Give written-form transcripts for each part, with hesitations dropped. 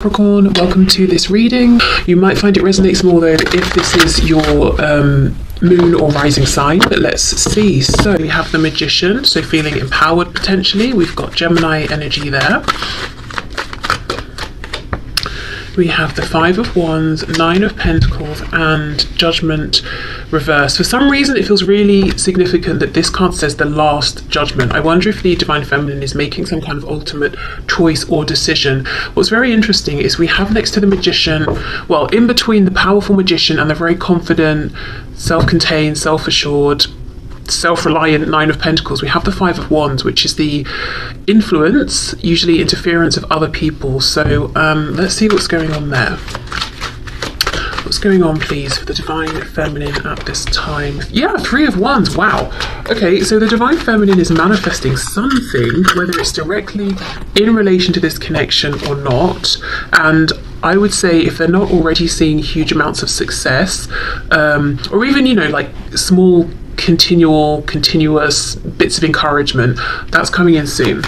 Capricorn, welcome to this reading. You might find it resonates more though if this is your moon or rising sign, but let's see. So we have the Magician, so feeling empowered potentially. We've got Gemini energy there. We have the Five of Wands, Nine of Pentacles, and Judgment reversed. For some reason, it feels really significant that this card says the Last Judgment. I wonder if the Divine Feminine is making some kind of ultimate choice or decision. What's very interesting is we have next to the Magician, well, in between the powerful Magician and the very confident, self-contained, self-assured, self-reliant Nine of Pentacles, we have the Five of Wands, which is the influence, usually interference of other people. So let's see what's going on there. What's going on, please, for the Divine Feminine at this time? Yeah, Three of Wands. Wow. Okay, so the Divine Feminine is manifesting something, whether it's directly in relation to this connection or not. And I would say if they're not already seeing huge amounts of success, or even, you know, like small continuous bits of encouragement, that's coming in soon.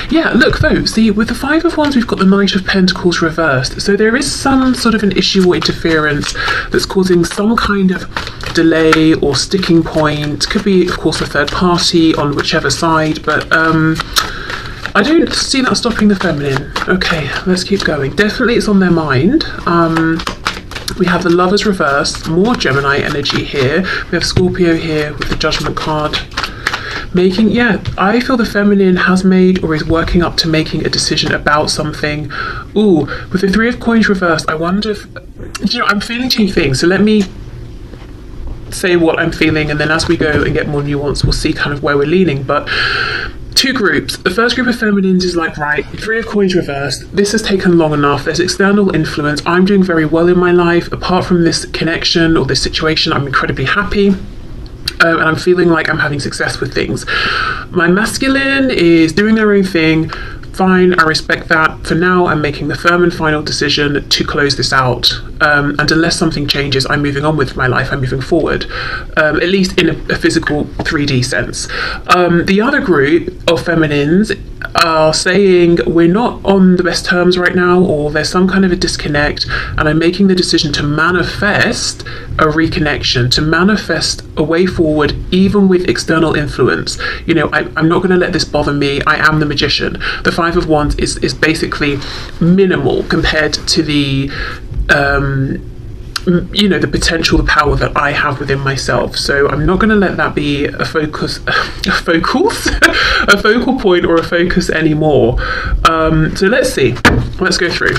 Yeah, look though, see, with the Five of Wands we've got the Knight of Pentacles reversed, so there is some sort of an issue or interference that's causing some kind of delay or sticking point. Could be, of course, a third party on whichever side, but I don't see that stopping the feminine. Okay, let's keep going. Definitely it's on their mind. We have the Lovers reversed, more Gemini energy here. We have Scorpio here with the Judgment card. Yeah, I feel the feminine has made or is working up to making a decision about something. Ooh, with the Three of Coins reversed, I wonder if, you know, I'm feeling two things. So let me say what I'm feeling, and then as we go and get more nuance, we'll see kind of where we're leaning. But two groups. The first group of feminines is like, right, Three of Coins reversed, this has taken long enough, there's external influence, I'm doing very well in my life, apart from this connection or this situation, I'm incredibly happy. And I'm feeling like I'm having success with things. My masculine is doing their own thing. Fine, I respect that. For now, I'm making the firm and final decision to close this out. And unless something changes, I'm moving on with my life. I'm moving forward, at least in a physical 3D sense. The other group of feminines are saying we're not on the best terms right now, or there's some kind of a disconnect, and I'm making the decision to manifest a reconnection, to manifest a way forward, even with external influence. You know, I'm not going to let this bother me. I am the Magician. The Five of Wands is basically minimal compared to the you know, the potential, the power that I have within myself. So I'm not going to let that be a focus, a focal point or a focus anymore. So let's see. Let's go through.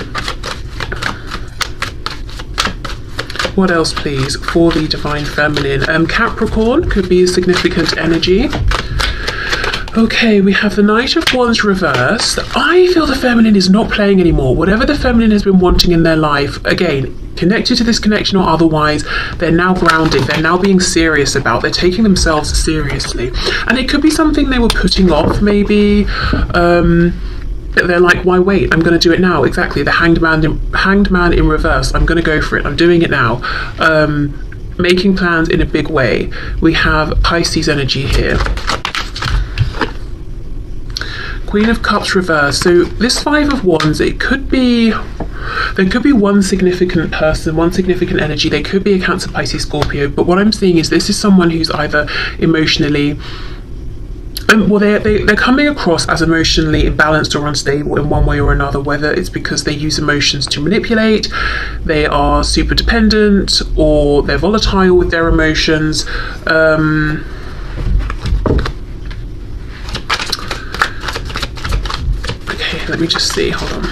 What else, please, for the Divine Feminine? Capricorn could be a significant energy. Okay, we have the Knight of Wands reversed. I feel the feminine is not playing anymore. Whatever the feminine has been wanting in their life, again, connected to this connection or otherwise, they're now grounded. They're now being serious about. They're taking themselves seriously. And it could be something they were putting off, maybe. They're like, why wait? I'm going to do it now. Exactly, the Hanged Man in reverse. I'm going to go for it. I'm doing it now. Making plans in a big way. We have Pisces energy here. Queen of Cups reversed. So this Five of Wands, there could be one significant person, one significant energy. They could be a Cancer, Pisces, Scorpio, but what I'm seeing is this is someone who's either emotionally, well, they're coming across as emotionally imbalanced or unstable in one way or another, whether it's because they use emotions to manipulate, they are super dependent, or they're volatile with their emotions. Let me just see, hold on.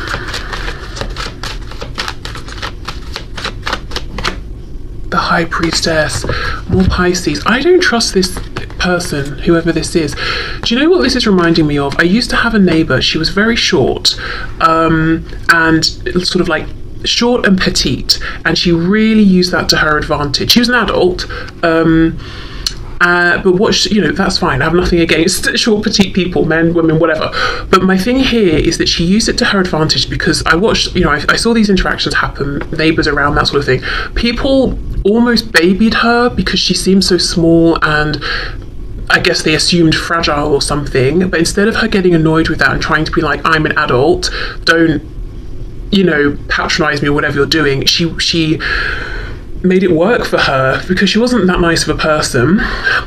The High Priestess, more Pisces. I don't trust this person, whoever this is. Do you know what this is reminding me of? I used to have a neighbour, she was very short, and sort of like short and petite, and she really used that to her advantage. She was an adult, but what, you know, that's fine. I have nothing against short, petite people, men, women, whatever. But my thing here is that she used it to her advantage, because I watched, you know, I saw these interactions happen, neighbours around, that sort of thing. People almost babied her because she seemed so small, and I guess they assumed fragile or something. But instead of her getting annoyed with that and trying to be like, I'm an adult, don't you know, patronize me or whatever you're doing. She made it work for her because she wasn't that nice of a person,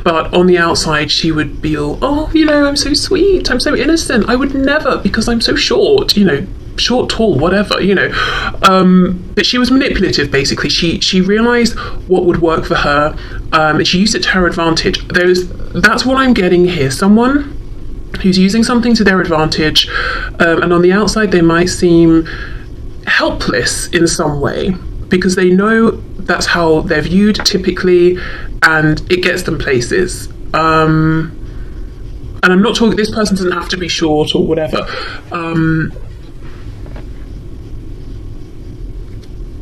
but on the outside she would be all, oh, you know, I'm so sweet, I'm so innocent, I would never, because I'm so short, you know, short, tall, whatever, you know. But she was manipulative, basically. She realized what would work for her, and she used it to her advantage. That's what I'm getting here. Someone who's using something to their advantage, and on the outside they might seem helpless in some way, because they know that's how they're viewed typically, and it gets them places. And I'm not talking, this person doesn't have to be short or whatever.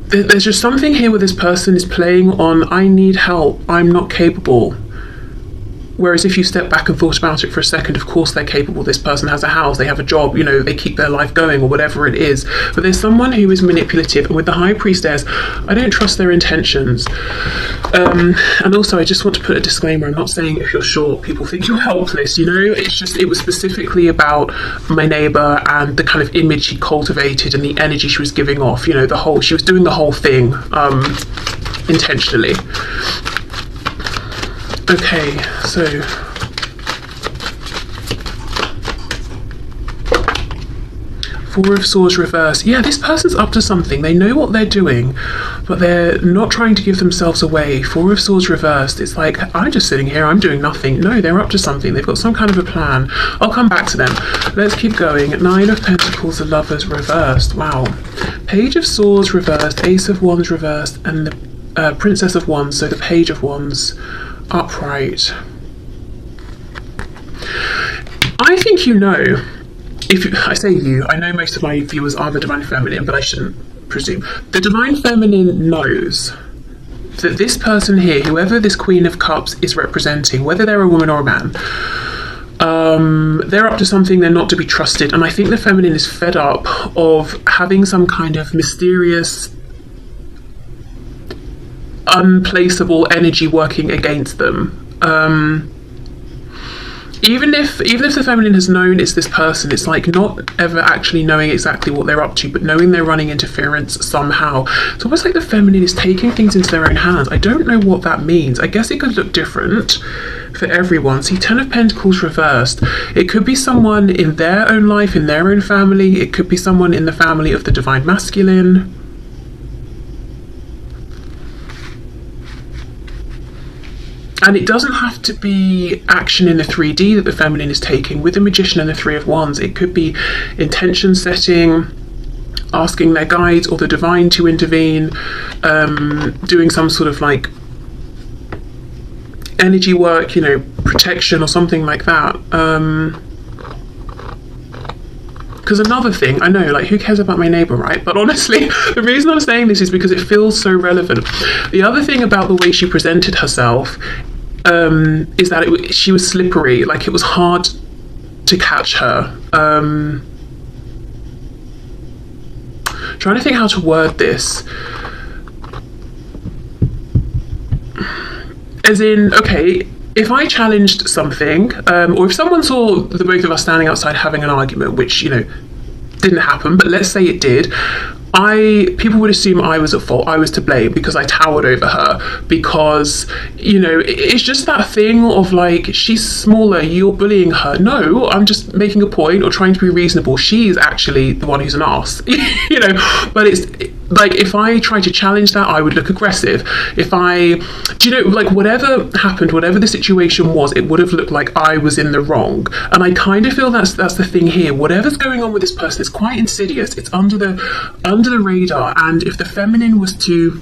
There's just something here where this person is playing on, I need help, I'm not capable. Whereas if you step back and thought about it for a second, of course they're capable. This person has a house, they have a job, you know, they keep their life going or whatever it is. But there's someone who is manipulative, and with the High Priestess, I don't trust their intentions. And also, I just want to put a disclaimer. I'm not saying if you're short, people think you're helpless, you know. It's just, it was specifically about my neighbour and the kind of image she cultivated and the energy she was giving off, you know, she was doing the whole thing intentionally. Okay, so Four of Swords reverse. Yeah, this person's up to something. They know what they're doing, but they're not trying to give themselves away. Four of Swords reversed. It's like, I'm just sitting here, I'm doing nothing. No, they're up to something. They've got some kind of a plan. I'll come back to them. Let's keep going. Nine of Pentacles, the Lovers reversed. Wow. Page of Swords reversed, Ace of Wands reversed, and the Princess of Wands, so the Page of Wands upright. I think you know, I say you, I know most of my viewers are the Divine Feminine, but I shouldn't presume. The Divine Feminine knows that this person here, whoever this Queen of Cups is representing, whether they're a woman or a man, they're up to something, they're not to be trusted. And I think the Feminine is fed up of having some kind of mysterious, unplaceable energy working against them. Even if the Feminine has known it's this person, it's like not ever actually knowing exactly what they're up to, but knowing they're running interference somehow. It's almost like the Feminine is taking things into their own hands. I don't know what that means. I guess it could look different for everyone. See, Ten of Pentacles reversed. It could be someone in their own life, in their own family. It could be someone in the family of the Divine Masculine. And it doesn't have to be action in the 3D that the Feminine is taking. With the Magician and the Three of Wands, it could be intention setting, asking their guides or the Divine to intervene, doing some sort of like energy work, you know, protection or something like that. Because another thing, I know, like, who cares about my neighbour, right? But honestly, the reason I'm saying this is because it feels so relevant. The other thing about the way she presented herself is that she was slippery, like it was hard to catch her. Trying to think how to word this. As in, okay, if I challenged something, or if someone saw the both of us standing outside having an argument, which, you know, didn't happen, but let's say it did, people would assume I was at fault, I was to blame because I towered over her, because, you know, it's just that thing of like, she's smaller, you're bullying her. No, I'm just making a point or trying to be reasonable. She's actually the one who's an arse, you know, but it's like, if I tried to challenge that, I would look aggressive. Do you know, like, whatever happened, whatever the situation was, it would have looked like I was in the wrong. And I kind of feel that's the thing here. Whatever's going on with this person, it's quite insidious. It's under the radar. And if the Feminine was to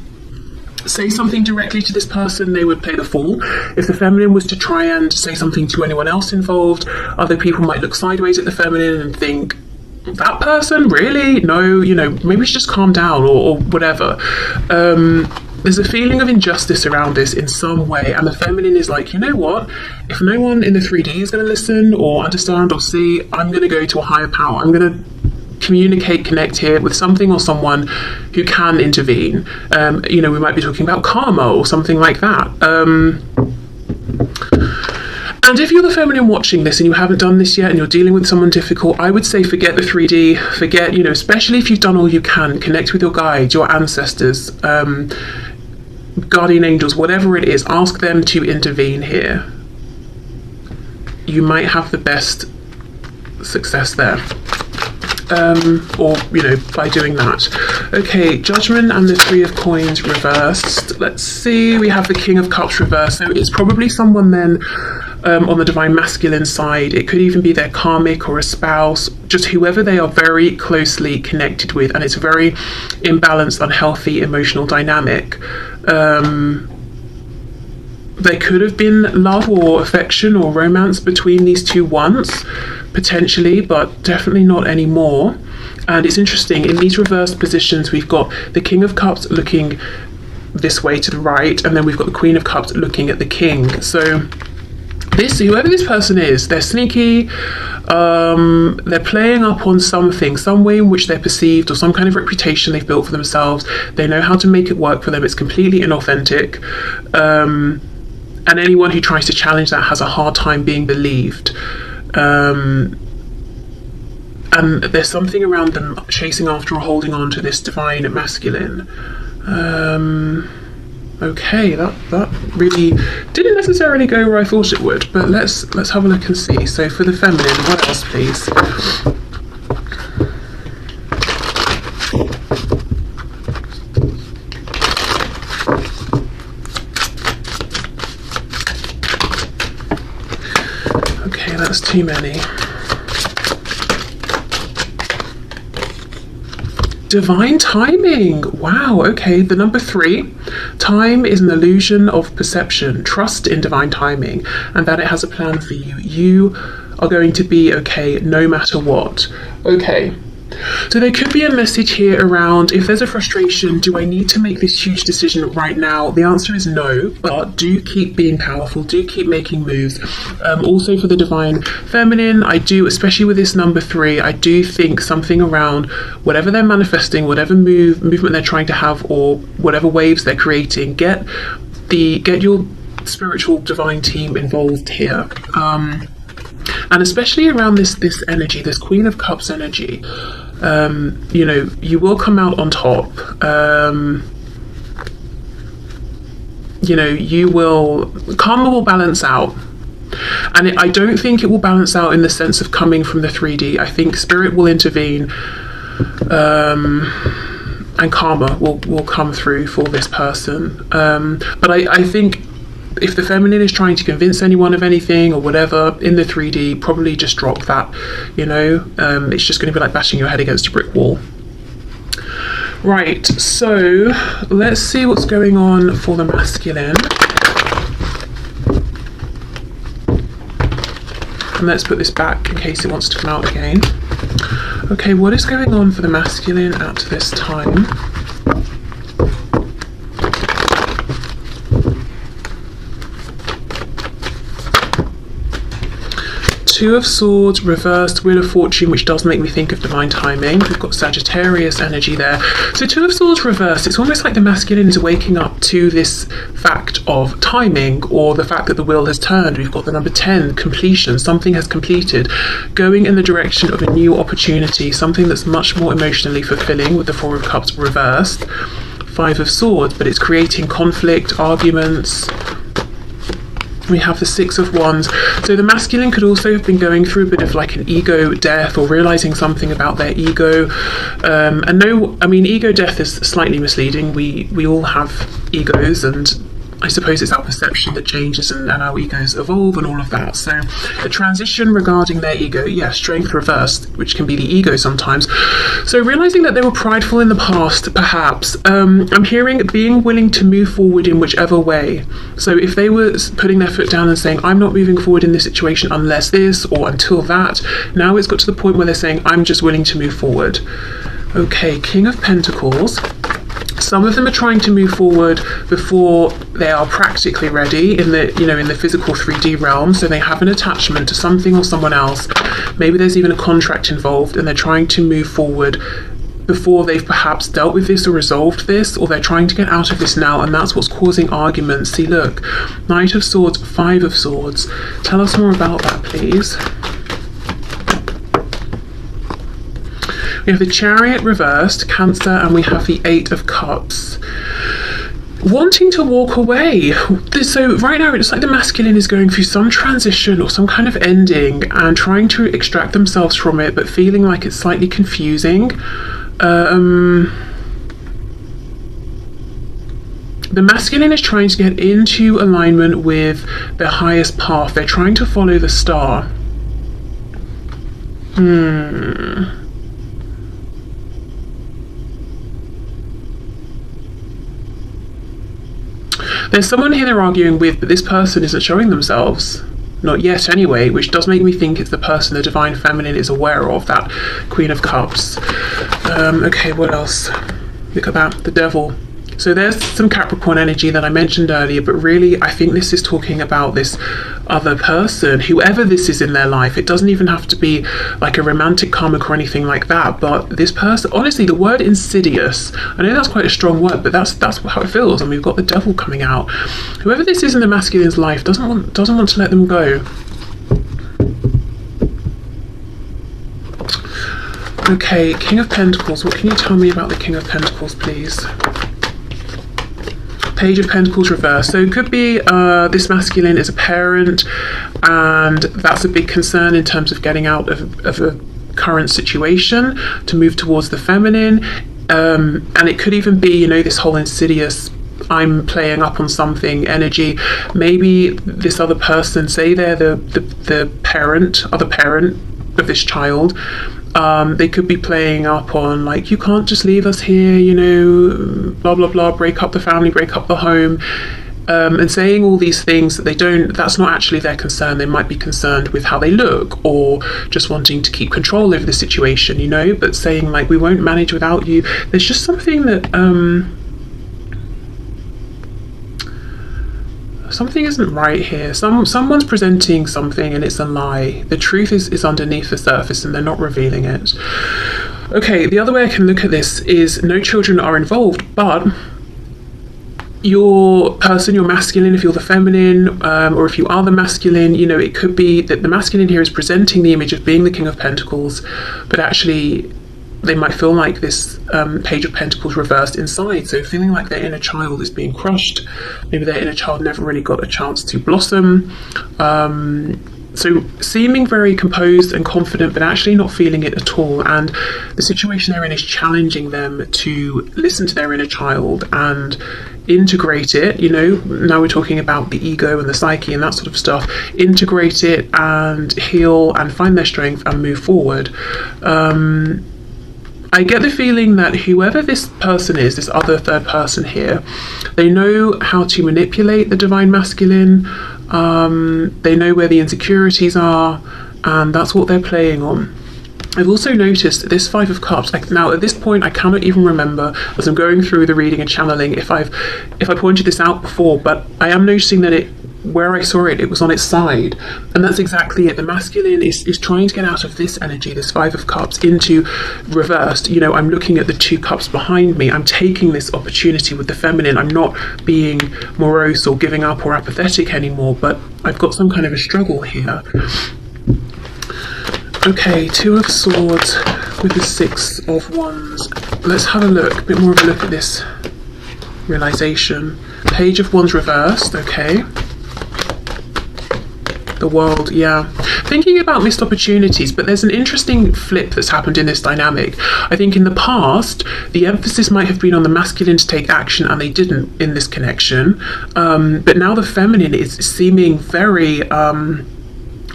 say something directly to this person, they would play the fool. If the Feminine was to try and say something to anyone else involved, other people might look sideways at the Feminine and think, that person, really? No, you know, maybe we should just calm down or whatever. There's a feeling of injustice around this in some way, and the Feminine is like, you know what, if no one in the 3D is going to listen or understand or see, I'm going to go to a higher power. I'm going to connect here with something or someone who can intervene. You know, we might be talking about karma or something like that. And if you're the feminine watching this and you haven't done this yet and you're dealing with someone difficult, I would say forget the 3D, forget, especially if you've done all you can, connect with your guides, your ancestors, guardian angels, whatever it is, ask them to intervene here. You might have the best success there. Or by doing that. Okay, Judgment and the 3 of Coins reversed. Let's see, we have the King of Cups reversed, so it's probably someone then on the divine masculine side. It could even be their karmic or a spouse, just whoever they are very closely connected with, and it's a very imbalanced, unhealthy emotional dynamic. There could have been love or affection or romance between these two once, potentially, but definitely not anymore. And it's interesting, in these reversed positions, we've got the King of Cups looking this way to the right, and then we've got the Queen of Cups looking at the King. So whoever this person is, they're sneaky, they're playing up on something, some way in which they're perceived, or some kind of reputation they've built for themselves. They know how to make it work for them. It's completely inauthentic. And anyone who tries to challenge that has a hard time being believed. And there's something around them chasing after or holding on to this divine masculine. Okay, that really didn't necessarily go where I thought it would, but let's have a look and see. So for the feminine, what else, please? Okay, that's too many. Divine timing. Wow, okay, the number 3. Time is an illusion of perception. Trust in divine timing and that it has a plan for you. You are going to be okay no matter what. Okay. So there could be a message here around, if there's a frustration, do I need to make this huge decision right now? The answer is no, but do keep being powerful, do keep making moves. Also for the divine feminine, I do, especially with this number 3, I do think something around whatever they're manifesting, whatever movement they're trying to have, or whatever waves they're creating, get your spiritual divine team involved here. And especially around this energy, this Queen of Cups energy, you will come out on top. Karma will balance out. And I don't think it will balance out in the sense of coming from the 3D. I think spirit will intervene, and karma will come through for this person. But I think if the feminine is trying to convince anyone of anything or whatever in the 3D, probably just drop that. It's just going to be like bashing your head against a brick wall. Right, so let's see what's going on for the masculine. And let's put this back in case it wants to come out again. Okay, what is going on for the masculine at this time? Two of Swords reversed, Wheel of Fortune, which does make me think of divine timing. We've got Sagittarius energy there. So Two of Swords reversed, it's almost like the masculine is waking up to this fact of timing, or the fact that the wheel has turned. We've got the number 10, completion, something has completed, going in the direction of a new opportunity, something that's much more emotionally fulfilling, with the Four of Cups reversed. Five of Swords, but it's creating conflict, arguments. We have the Six of Wands. So the masculine could also have been going through a bit of like an ego death, or realizing something about their ego. Ego death is slightly misleading. We all have egos, and I suppose it's our perception that changes and our egos evolve and all of that. So a transition regarding their ego, strength reversed, which can be the ego sometimes. So realizing that they were prideful in the past, perhaps. I'm hearing being willing to move forward in whichever way. So if they were putting their foot down and saying, I'm not moving forward in this situation unless this or until that, now it's got to the point where they're saying, I'm just willing to move forward. Okay, King of Pentacles. Some of them are trying to move forward before they are practically ready in the physical 3D realm. So they have an attachment to something or someone else. Maybe there's even a contract involved, and they're trying to move forward before they've perhaps dealt with this or resolved this, or they're trying to get out of this now, and that's what's causing arguments. See, look, Knight of Swords, Five of Swords. Tell us more about that, please. We have the Chariot reversed, Cancer, and we have the Eight of Cups. Wanting to walk away. So right now it's like the masculine is going through some transition or some kind of ending and trying to extract themselves from it, but feeling like it's slightly confusing. The masculine is trying to get into alignment with their highest path. They're trying to follow the star. There's someone here they're arguing with, but this person isn't showing themselves. Not yet anyway, which does make me think it's the person the Divine Feminine is aware of, that Queen of Cups. Okay, what else? Look at that, the Devil. So there's some Capricorn energy that I mentioned earlier, but really I think this is talking about this other person, whoever this is in their life. It doesn't even have to be like a romantic karmic or anything like that, but this person, honestly, the word insidious, I know that's quite a strong word, but that's how it feels, and we've got the Devil coming out. Whoever this is in the masculine's life doesn't want to let them go. Okay, King of Pentacles. What can you tell me about the King of Pentacles, please? Page of Pentacles reversed. So it could be this masculine is a parent, and that's a big concern in terms of getting out of a current situation to move towards the feminine. And it could even be, you know, this whole insidious, I'm playing up on something energy. Maybe this other person, say they're the parent, other parent of this child, they could be playing up on like, you can't just leave us here, you know, blah blah blah, break up the family, break up the home, and saying all these things that that's not actually their concern. They might be concerned with how they look, or just wanting to keep control over the situation, you know, but saying like, we won't manage without you. There's just something that something isn't right here. Someone's presenting something and it's a lie. The truth is underneath the surface and they're not revealing it. Okay, the other way I can look at this is no children are involved, but your person, your masculine, if you're the feminine, or if you are the masculine, you know, it could be that the masculine here is presenting the image of being the King of Pentacles, but actually they might feel like this Page of Pentacles reversed inside, so feeling like their inner child is being crushed. Maybe their inner child never really got a chance to blossom. So seeming very composed and confident, but actually not feeling it at all. And the situation they're in is challenging them to listen to their inner child and integrate it. You know, now we're talking about the ego and the psyche and that sort of stuff. Integrate it and heal and find their strength and move forward. I get the feeling that whoever this person is, this other third person here, they know how to manipulate the Divine Masculine. They know where the insecurities are, and that's what they're playing on. I've also noticed this Five of Cups. Now at this point I cannot even remember, as I'm going through the reading and channeling, if I pointed this out before, but I am noticing that where I saw it was on its side, and that's exactly it. The masculine is trying to get out of this energy, this Five of Cups, into reversed. You know, I'm looking at the two cups behind me. I'm taking this opportunity with the feminine. I'm not being morose or giving up or apathetic anymore, but I've got some kind of a struggle here. Okay, Two of Swords with the Six of Wands. Let's have a look, a bit more of a look at this realization. Page of Wands reversed, okay. The World, yeah. Thinking about missed opportunities, but there's an interesting flip that's happened in this dynamic. I think in the past, the emphasis might have been on the masculine to take action, and they didn't in this connection. But now the feminine is seeming very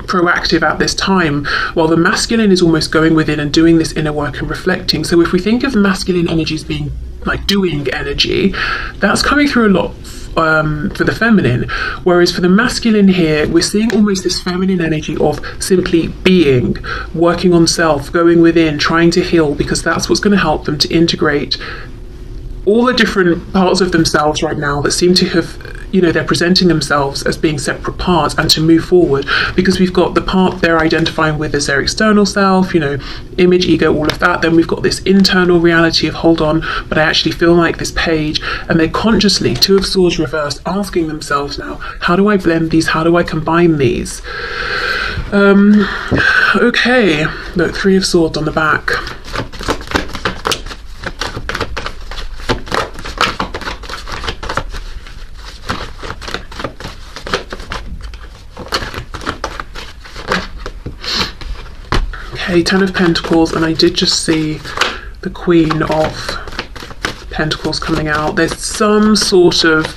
proactive at this time, while the masculine is almost going within and doing this inner work and reflecting. So if we think of the masculine energies being like doing energy, that's coming through a lot for the feminine, whereas for the masculine here we're seeing almost this feminine energy of simply being, working on self, going within, trying to heal, because that's what's going to help them to integrate all the different parts of themselves right now that seem to have, you know, they're presenting themselves as being separate parts and to move forward, because we've got the part they're identifying with as their external self, you know, image, ego, all of that. Then we've got this internal reality of, hold on, but I actually feel like this page, and they're consciously, Two of Swords reversed, asking themselves now, how do I blend these? How do I combine these? Okay, look, Three of Swords on the back. Okay, Ten of Pentacles, and I did just see the Queen of Pentacles coming out. There's some sort of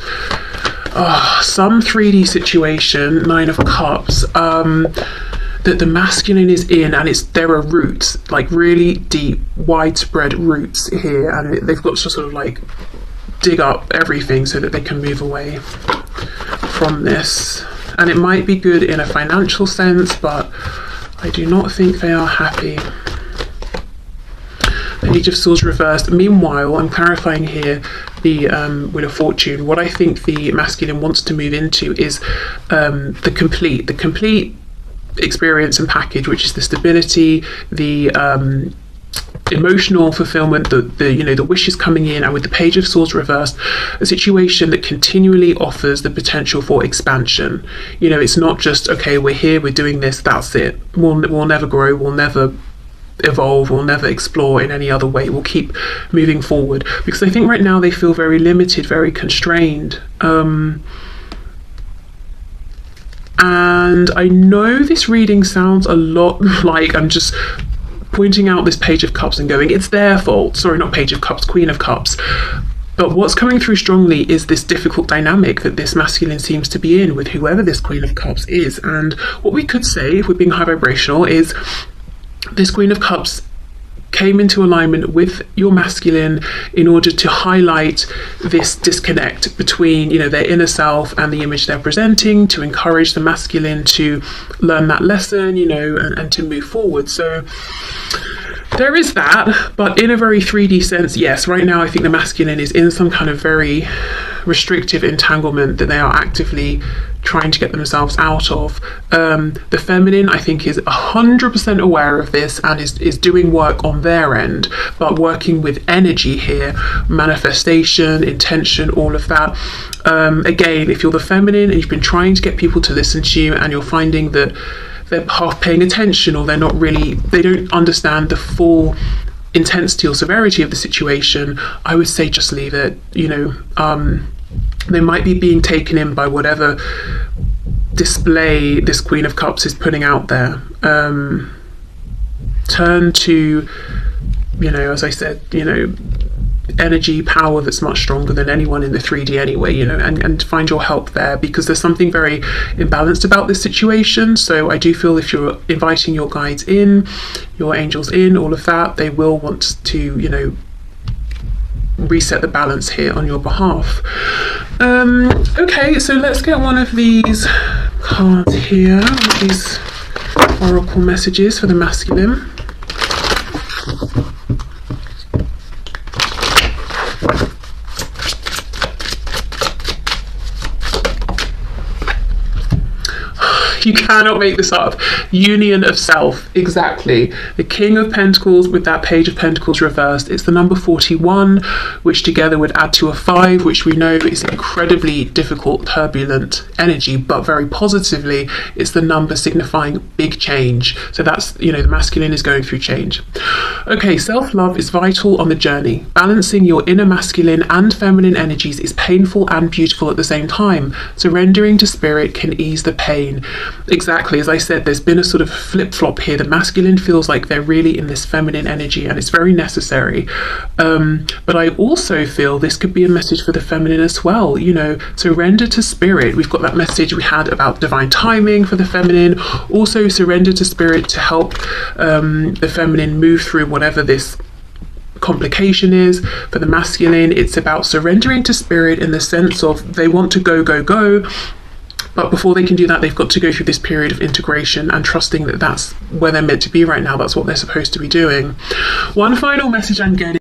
some 3D situation, Nine of Cups, that the masculine is in, and there are roots, like really deep, widespread roots here, and they've got to sort of like dig up everything so that they can move away from this. And it might be good in a financial sense, but I do not think they are happy. Page of Swords reversed. Meanwhile, I'm clarifying here the Wheel of Fortune. What I think the masculine wants to move into is the complete experience and package, which is the stability, the emotional fulfillment, the you know, the wishes coming in, and with the Page of Swords reversed, a situation that continually offers the potential for expansion. You know, it's not just, okay, we're here, we're doing this, that's it. We'll never grow, we'll never evolve, we'll never explore in any other way. We'll keep moving forward, because I think right now they feel very limited, very constrained. And I know this reading sounds a lot like I'm just pointing out this Page of Cups and going, it's their fault. Sorry, not Page of Cups, Queen of Cups. But what's coming through strongly is this difficult dynamic that this masculine seems to be in with whoever this Queen of Cups is. And what we could say, if we're being high vibrational, is this Queen of Cups came into alignment with your masculine in order to highlight this disconnect between, you know, their inner self and the image they're presenting, to encourage the masculine to learn that lesson, you know, and to move forward. So there is that, but in a very 3D sense, yes, right now I think the masculine is in some kind of very restrictive entanglement that they are actively trying to get themselves out of. The feminine, I think, is 100% aware of this and is doing work on their end, but working with energy here, manifestation, intention, all of that. Again, if you're the feminine and you've been trying to get people to listen to you, and you're finding that they're half paying attention, or they don't understand the full intensity or severity of the situation, I would say just leave it. You know, they might be being taken in by whatever display this Queen of Cups is putting out there. Turn to, you know, as I said, you know, energy, power that's much stronger than anyone in the 3D anyway, you know, and find your help there, because there's something very imbalanced about this situation. So I do feel if you're inviting your guides in, your angels in, all of that, they will want to, you know, reset the balance here on your behalf. Okay, so let's get one of these cards here, these oracle messages for the masculine. You cannot make this up. Union of self, exactly. The King of Pentacles with that Page of Pentacles reversed. It's the number 41, which together would add to a 5, which we know is incredibly difficult, turbulent energy, but very positively, it's the number signifying big change. So that's, you know, the masculine is going through change. Okay, self-love is vital on the journey. Balancing your inner masculine and feminine energies is painful and beautiful at the same time. Surrendering to spirit can ease the pain. Exactly, as I said, there's been a sort of flip-flop here. The masculine feels like they're really in this feminine energy, and it's very necessary. But I also feel this could be a message for the feminine as well. You know, surrender to spirit. We've got that message we had about divine timing for the feminine. Also surrender to spirit to help the feminine move through whatever this complication is. For the masculine, it's about surrendering to spirit in the sense of they want to go, go, go. But before they can do that, they've got to go through this period of integration and trusting that that's where they're meant to be right now. That's what they're supposed to be doing. One final message I'm getting